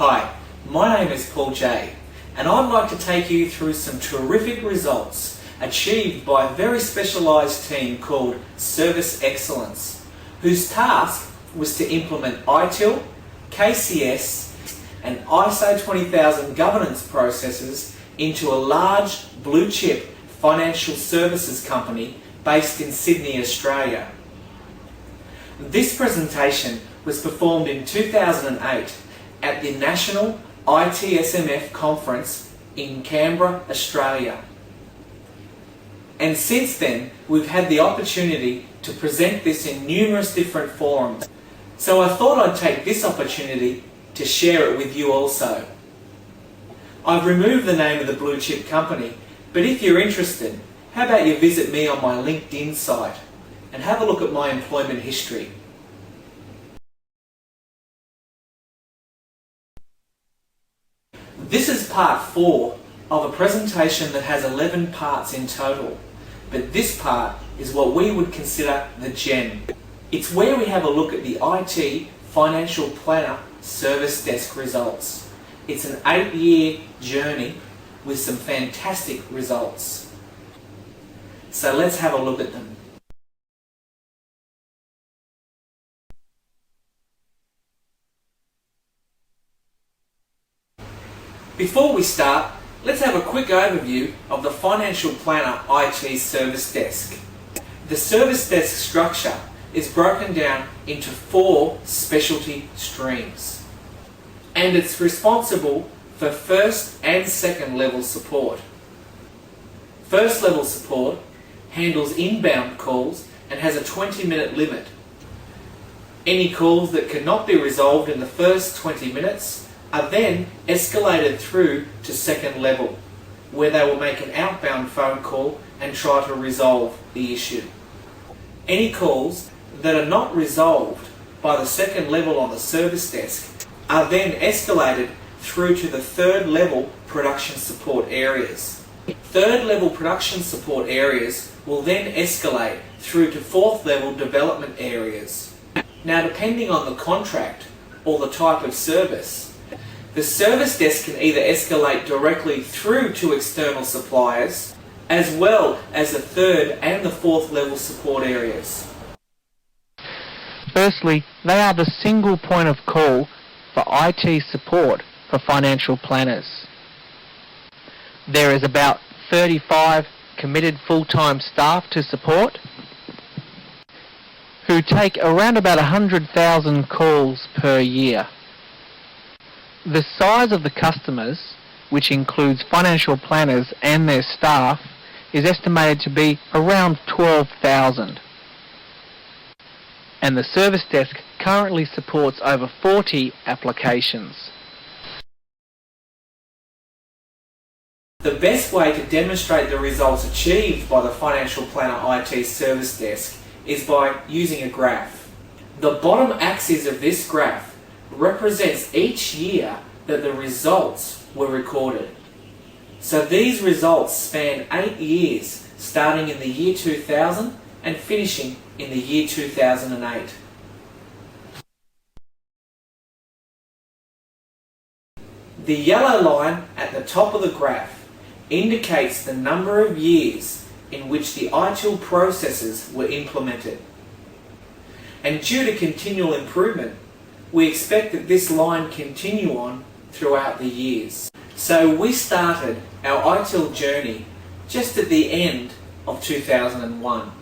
Hi, my name is Paul J, and I'd like to take you through some terrific results achieved by a very specialised team called Service Excellence, whose task was to implement ITIL, KCS and ISO 20000 governance processes into a large blue chip financial services company based in Sydney, Australia. This presentation was performed in 2008 at the National ITSMF conference in Canberra, Australia. And since then, we've had the opportunity to present this in numerous different forums. So I thought I'd take this opportunity to share it with you also. I've removed the name of the blue chip company, but if you're interested, how about you visit me on my LinkedIn site and have a look at my employment history. This is part 4 of a presentation that has 11 parts in total, but this part is what we would consider the gem. It's where we have a look at the IT Financial Planner Service Desk results. It's an 8-year journey with some fantastic results. So let's have a look at them. Before we start, let's have a quick overview of the Financial Planner IT Service Desk. The Service Desk structure is broken down into 4 specialty streams, and it's responsible for first and second level support. First level support handles inbound calls and has a 20-minute limit. Any calls that cannot be resolved in the first 20 minutes are then escalated through to second level, where they will make an outbound phone call and try to resolve the issue. Any calls that are not resolved by the second level on the service desk are then escalated through to the third level production support areas. Third level production support areas will then escalate through to fourth level development areas. Now, depending on the contract or the type of service, the service desk can either escalate directly through to external suppliers, as well as the third and the fourth level support areas. Firstly, they are the single point of call for IT support for financial planners. There is about 35 committed full-time staff to support, who take around about 100,000 calls per year. The size of the customers, which includes financial planners and their staff, is estimated to be around 12,000. And the service desk currently supports over 40 applications. The best way to demonstrate the results achieved by the Financial Planner IT Service Desk is by using a graph. The bottom axis of this graph represents each year that the results were recorded. So these results span 8 years, starting in the year 2000 and finishing in the year 2008. The yellow line at the top of the graph indicates the number of years in which the ITIL processes were implemented. And due to continual improvement, we expect that this line continue on throughout the years. So we started our ITIL journey just at the end of 2001.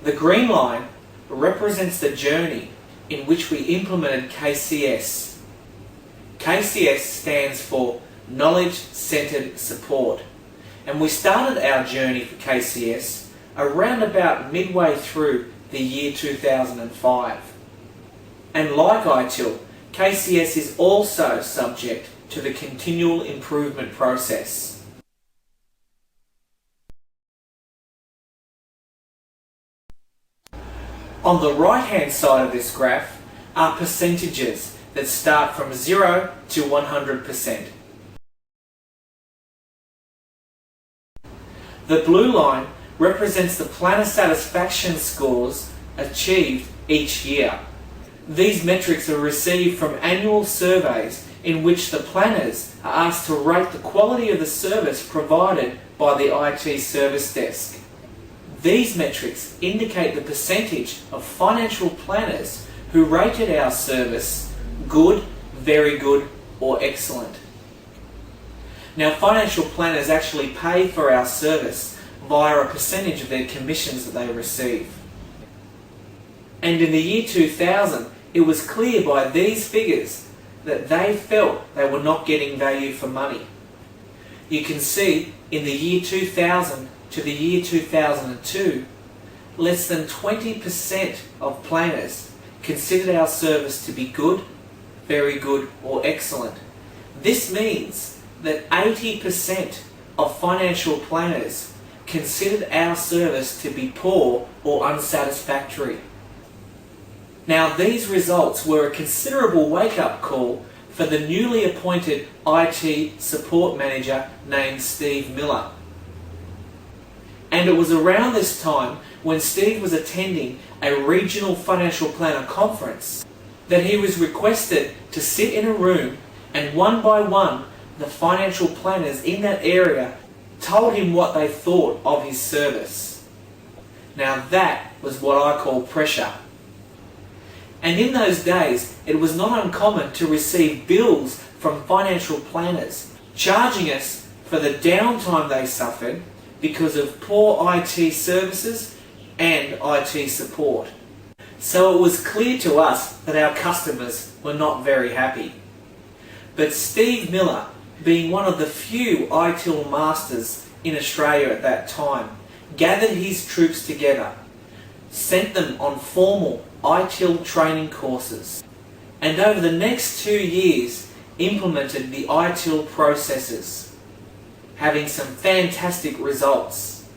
The green line represents the journey in which we implemented KCS. KCS stands for Knowledge Centered Support, and we started our journey for KCS around about midway through the year 2005. And like ITIL, KCS is also subject to the continual improvement process. On the right-hand side of this graph are percentages that start from 0 to 100%. The blue line represents the planner satisfaction scores achieved each year. These metrics are received from annual surveys in which the planners are asked to rate the quality of the service provided by the IT service desk. These metrics indicate the percentage of financial planners who rated our service good, very good, or excellent. Now, financial planners actually pay for our service via a percentage of their commissions that they receive. And in the year 2000, it was clear by these figures that they felt they were not getting value for money. You can see in the year 2000 to the year 2002, less than 20% of planners considered our service to be good, very good, or excellent. This means that 80% of financial planners considered our service to be poor or unsatisfactory. Now, these results were a considerable wake-up call for the newly appointed IT support manager named Steve Miller. And it was around this time when Steve was attending a regional financial planner conference that he was requested to sit in a room, and one by one the financial planners in that area told him what they thought of his service. Now that was what I call pressure. And in those days, it was not uncommon to receive bills from financial planners charging us for the downtime they suffered because of poor IT services and IT support. So it was clear to us that our customers were not very happy. But Steve Miller, being one of the few ITIL masters in Australia at that time, gathered his troops together, sent them on formal ITIL training courses, and over the next 2 years implemented the ITIL processes, having some fantastic results.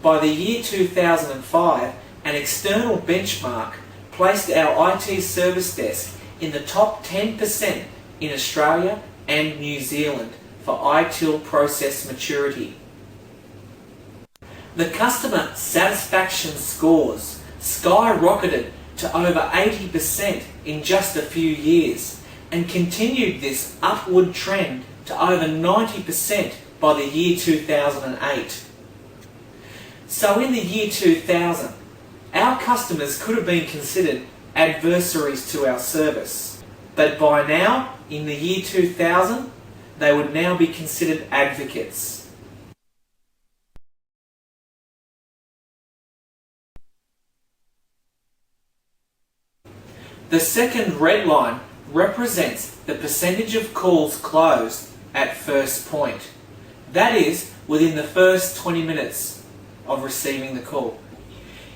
By the year 2005, an external benchmark placed our IT service desk in the top 10% in Australia and New Zealand for ITIL process maturity. The customer satisfaction scores skyrocketed to over 80% in just a few years and continued this upward trend to over 90% by the year 2008. So in the year 2000, our customers could have been considered adversaries to our service, but by now, in the year 2000, they would now be considered advocates. The second red line represents the percentage of calls closed at first point. That is, within the first 20 minutes of receiving the call.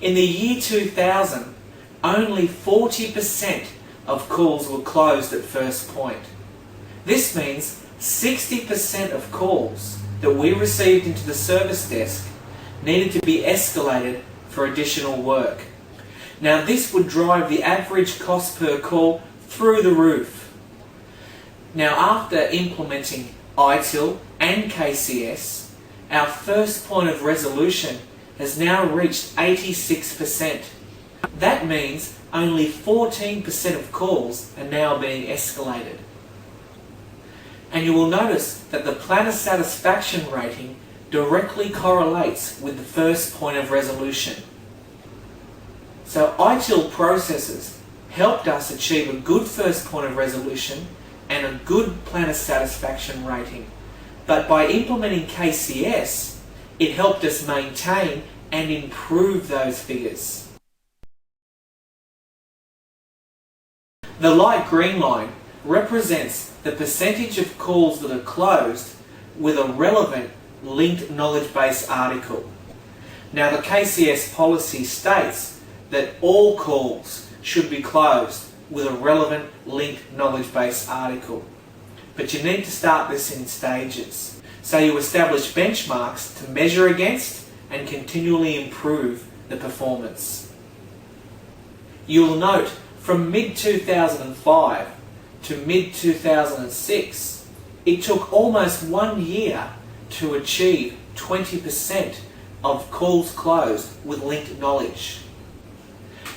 In the year 2000, only 40% of calls were closed at first point. This means 60% of calls that we received into the service desk needed to be escalated for additional work. Now this would drive the average cost per call through the roof. Now after implementing ITIL and KCS, our first point of resolution has now reached 86%. That means only 14% of calls are now being escalated. And you will notice that the planner satisfaction rating directly correlates with the first point of resolution. So ITIL processes helped us achieve a good first point of resolution and a good planner satisfaction rating. But by implementing KCS, it helped us maintain and improve those figures. The light green line represents the percentage of calls that are closed with a relevant linked knowledge base article. Now the KCS policy states that all calls should be closed with a relevant linked knowledge base article. But you need to start this in stages. So you establish benchmarks to measure against and continually improve the performance. You'll note from mid-2005 to mid-2006, it took almost 1 year to achieve 20% of calls closed with linked knowledge.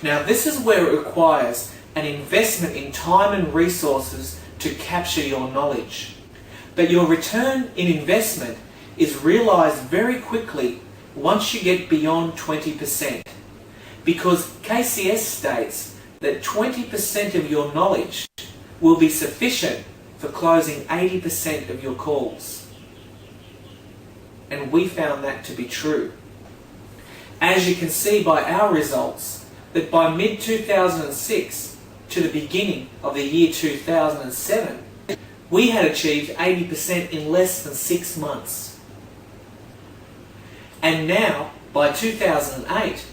Now this is where it requires an investment in time and resources to capture your knowledge. But your return in investment is realised very quickly once you get beyond 20%, because KCS states that 20% of your knowledge will be sufficient for closing 80% of your calls. And we found that to be true. As you can see by our results, that by mid-2006 to the beginning of the year 2007, we had achieved 80% in less than 6 months. And now, by 2008,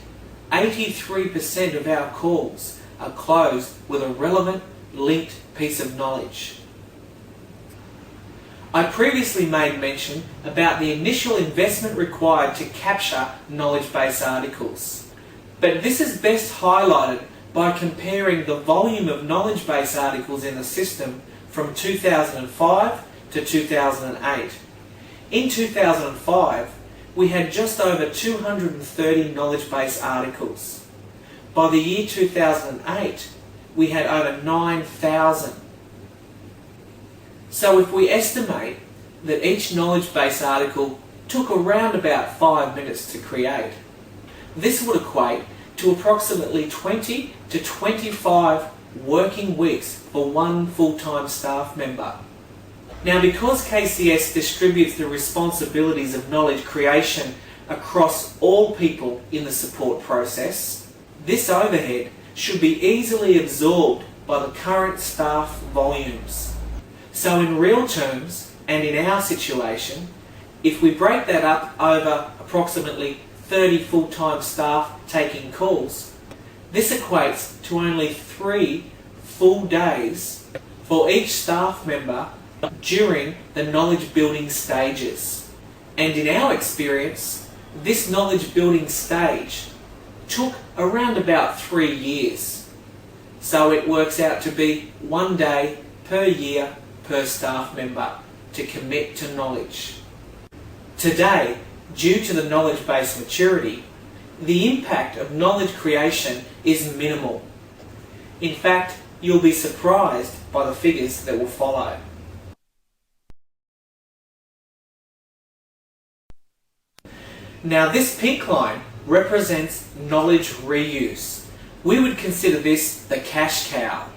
83% of our calls are closed with a relevant, linked piece of knowledge. I previously made mention about the initial investment required to capture knowledge base articles. But this is best highlighted by comparing the volume of knowledge base articles in the system from 2005 to 2008. In 2005, we had just over 230 knowledge base articles. By the year 2008, we had over 9,000. So if we estimate that each knowledge base article took around about 5 minutes to create, this would equate to approximately 20 to 25 working weeks for one full-time staff member. Now, because KCS distributes the responsibilities of knowledge creation across all people in the support process, this overhead should be easily absorbed by the current staff volumes. So in real terms, and in our situation, if we break that up over approximately 30 full-time staff taking calls, this equates to only 3 full days for each staff member during the knowledge building stages. And in our experience, this knowledge building stage took around about 3 years. So it works out to be 1 day per year per staff member to commit to knowledge. Today, due to the knowledge base maturity, the impact of knowledge creation is minimal. In fact, you'll be surprised by the figures that will follow. Now this pink line represents knowledge reuse. We would consider this the cash cow.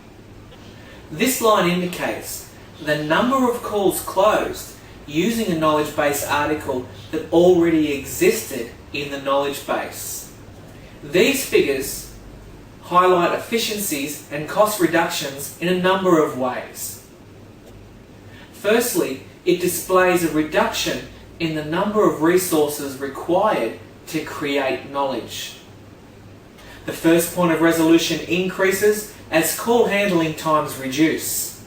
This line indicates the number of calls closed using a knowledge base article that already existed in the knowledge base. These figures highlight efficiencies and cost reductions in a number of ways. Firstly, it displays a reduction in the number of resources required to create knowledge. The first point of resolution increases as call handling times reduce.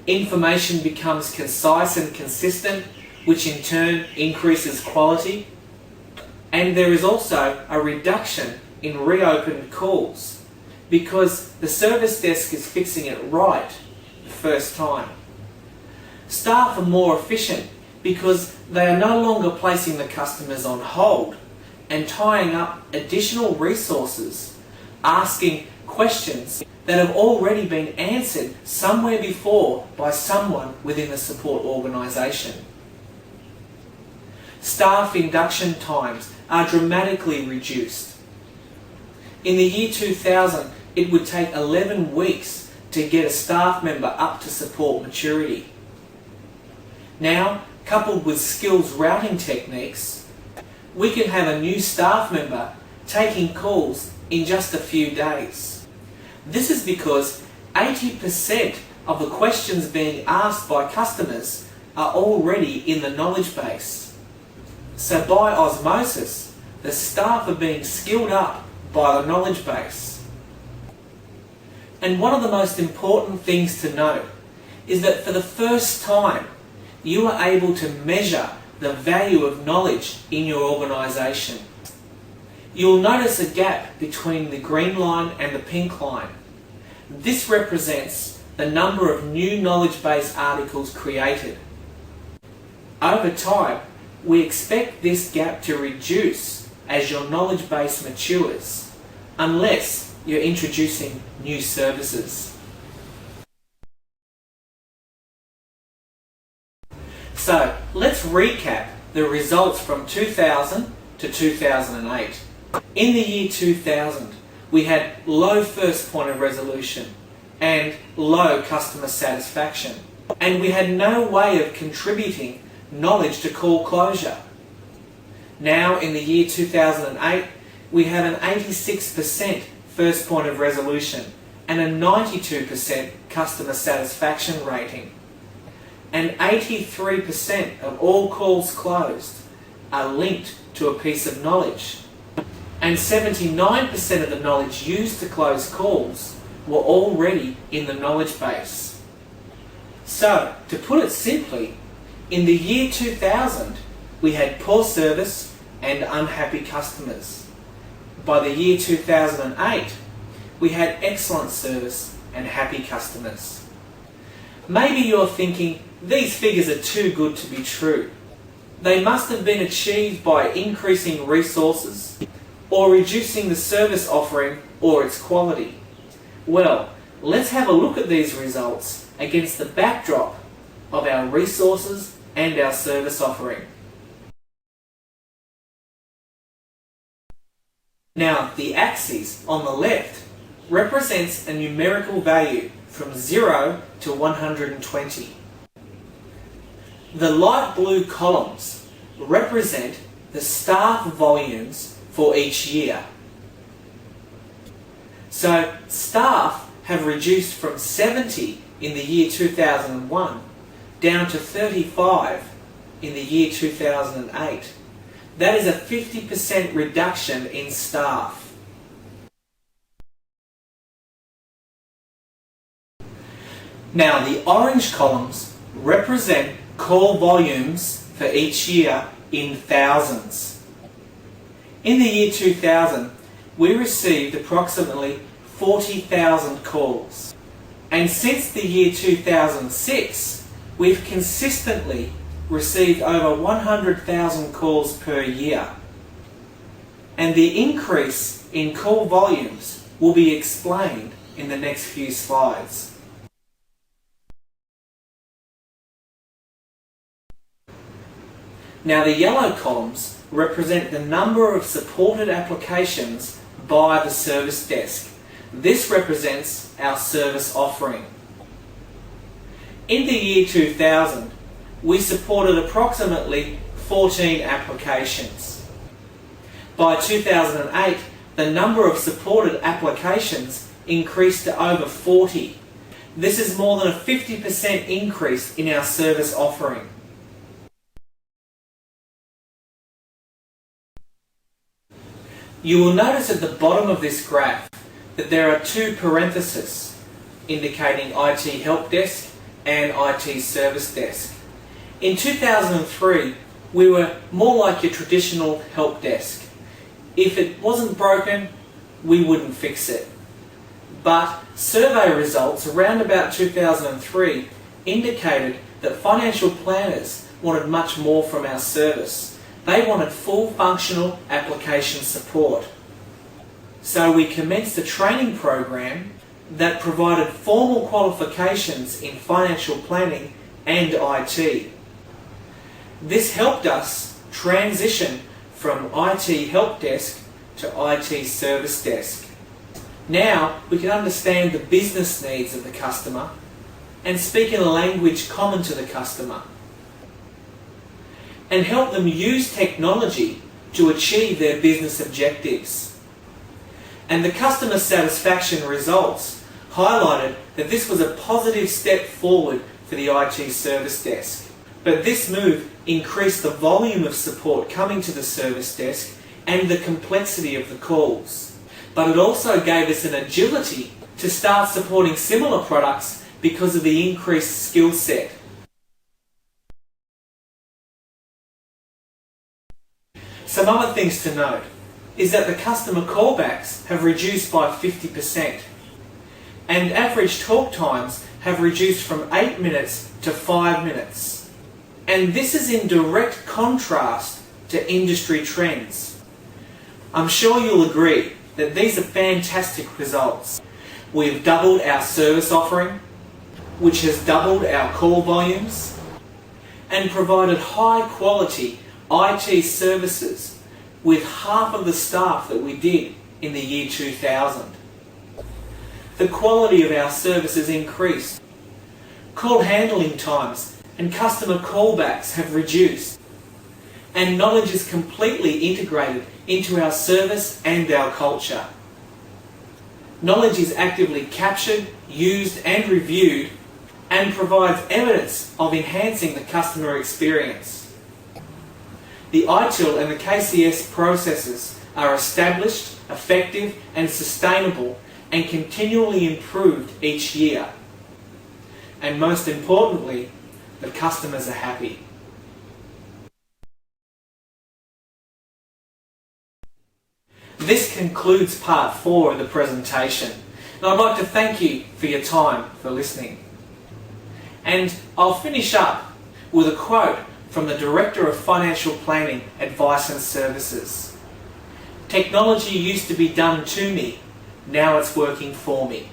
Information becomes concise and consistent, which in turn increases quality. And there is also a reduction in reopened calls because the service desk is fixing it right the first time. Staff are more efficient because they are no longer placing the customers on hold and tying up additional resources, asking questions that have already been answered somewhere before by someone within the support organisation. Staff induction times are dramatically reduced. In the year 2000, it would take 11 weeks to get a staff member up to support maturity. Now, coupled with skills routing techniques, we can have a new staff member taking calls in just a few days. This is because 80% of the questions being asked by customers are already in the knowledge base. So by osmosis, the staff are being skilled up by the knowledge base. And one of the most important things to note is that for the first time, you are able to measure the value of knowledge in your organisation. You'll notice a gap between the green line and the pink line. This represents the number of new knowledge base articles created. Over time, we expect this gap to reduce as your knowledge base matures, unless you're introducing new services. So let's recap the results from 2000 to 2008. In the year 2000, we had low first point of resolution and low customer satisfaction, and we had no way of contributing knowledge to call closure. Now in the year 2008, we have an 86% first point of resolution and a 92% customer satisfaction rating. And 83% of all calls closed are linked to a piece of knowledge. And 79% of the knowledge used to close calls were already in the knowledge base. So, to put it simply, in the year 2000, we had poor service and unhappy customers. By the year 2008, we had excellent service and happy customers. Maybe you're thinking, these figures are too good to be true. They must have been achieved by increasing resources or reducing the service offering or its quality. Well, let's have a look at these results against the backdrop of our resources and our service offering. Now, the axis on the left represents a numerical value from 0 to 120. The light blue columns represent the staff volumes for each year. So staff have reduced from 70 in the year 2001 down to 35 in the year 2008. That is a 50% reduction in staff. Now the orange columns represent call volumes for each year in thousands. In the year 2000, we received approximately 40,000 calls. And since the year 2006, we've consistently received over 100,000 calls per year. And the increase in call volumes will be explained in the next few slides. Now the yellow columns represent the number of supported applications by the service desk. This represents our service offering. In the year 2000, we supported approximately 14 applications. By 2008, the number of supported applications increased to over 40. This is more than a 50% increase in our service offering. You will notice at the bottom of this graph that there are two parentheses indicating IT Help Desk and IT Service Desk. In 2003, we were more like your traditional help desk. If it wasn't broken, we wouldn't fix it. But survey results around about 2003 indicated that financial planners wanted much more from our service. They wanted full functional application support. So we commenced a training program that provided formal qualifications in financial planning and IT. This helped us transition from IT Help Desk to IT Service Desk. Now we can understand the business needs of the customer and speak in a language common to the customer, and help them use technology to achieve their business objectives. And the customer satisfaction results highlighted that this was a positive step forward for the IT service desk. But this move increased the volume of support coming to the service desk and the complexity of the calls. But it also gave us an agility to start supporting similar products because of the increased skill set. Some other things to note is that the customer callbacks have reduced by 50%, and average talk times have reduced from 8 minutes to 5 minutes. And this is in direct contrast to industry trends. I'm sure you'll agree that these are fantastic results. We've doubled our service offering, which has doubled our call volumes, and provided high quality IT services with half of the staff that we did in the year 2000. The quality of our services increased. Call handling times and customer callbacks have reduced. And knowledge is completely integrated into our service and our culture. Knowledge is actively captured, used and reviewed and provides evidence of enhancing the customer experience. The ITIL and the KCS processes are established, effective and sustainable and continually improved each year. And most importantly, the customers are happy. This concludes part 4 of the presentation, and I'd like to thank you for your time for listening. And I'll finish up with a quote from the Director of Financial Planning, Advice and Services. "Technology used to be done to me, now it's working for me."